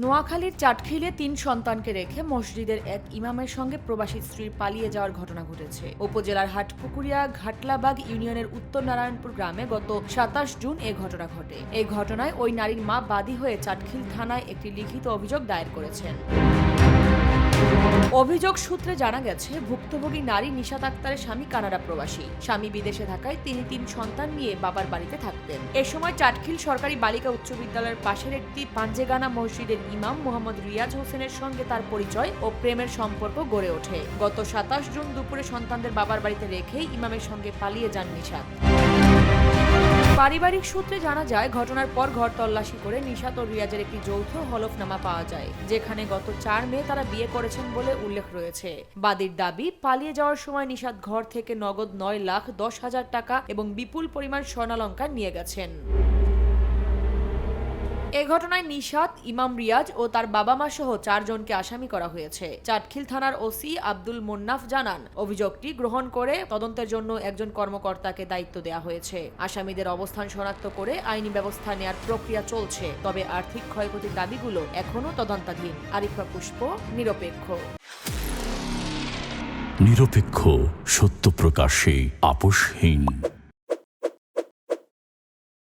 নোয়াখালীর চাটখিলে ৩ সন্তানকে রেখে মসজিদের এক ইমামের সঙ্গে প্রবাসী স্ত্রীর পালিয়ে যাওয়ার ঘটনা ঘটেছে। উপজেলার হাটপুকুরিয়া ঘাটলাবাগ ইউনিয়নের উত্তর নারায়ণপুর গ্রামে গত ২৭ জুন এ ঘটনা ঘটে। এই ঘটনায় ওই নারীর মা বাদী হয়ে চাটখিল থানায় একটি লিখিত অভিযোগ দায়ের করেছেন। অভিযোগ সূত্রে জানা গেছে, ভুক্তভোগী নারী নিশাত আক্তারের স্বামী কানাডা প্রবাসী। স্বামী বিদেশে থাকায় তিনি ৩ সন্তান নিয়ে বাবার বাড়িতে থাকতেন। এ সময় চাটখিল সরকারি বালিকা উচ্চ বিদ্যালয়ের পাশের একটি পাঞ্জেগানা মসজিদের ইমাম মোহাম্মদ রিয়াজ হোসেনের সঙ্গে তার পরিচয় ও প্রেমের সম্পর্ক গড়ে ওঠে। গত ২৭ জুন দুপুরে সন্তানদের বাবার বাড়িতে রেখেই ইমামের সঙ্গে পালিয়ে যান নিশাত। পারিবারিক সূত্রে জানা যায়, ঘটনার পর ঘর তল্লাশি করে নিশাত ও রিয়াজের একটি যৌথ হলফনামা পাওয়া যায়, যেখানে গত ৪ মে তারা বিয়ে করেছেন বলে উল্লেখ রয়েছে। বাদীর দাবি, পালিয়ে যাওয়ার সময় নিশাত ঘর থেকে নগদ ৯,১০,০০০ টাকা এবং বিপুল পরিমাণ স্বর্ণালংকার নিয়ে গেছেন। এ ঘটনায় নিশাত, ইমাম রিয়াজ ও তার বাবা মা সহ ৪ জনকে আসামি করা হয়েছে। চাটখিল থানার ওসি আব্দুল মোন্নাফ জানান, অভিযোগটি গ্রহণ করে তদন্তের জন্য একজন কর্মকর্তাকে দায়িত্ব দেওয়া হয়েছে। আসামিদের অবস্থান শনাক্ত করে আইনি ব্যবস্থা নেওয়ার প্রক্রিয়া চলছে। তবে আর্থিক ক্ষয়ক্ষতির দাবিগুলো এখনও তদন্তাধীন। আরিফা পুষ্প, নিরপেক্ষ। নিরপেক্ষ, সত্য প্রকাশে আপোষহীন।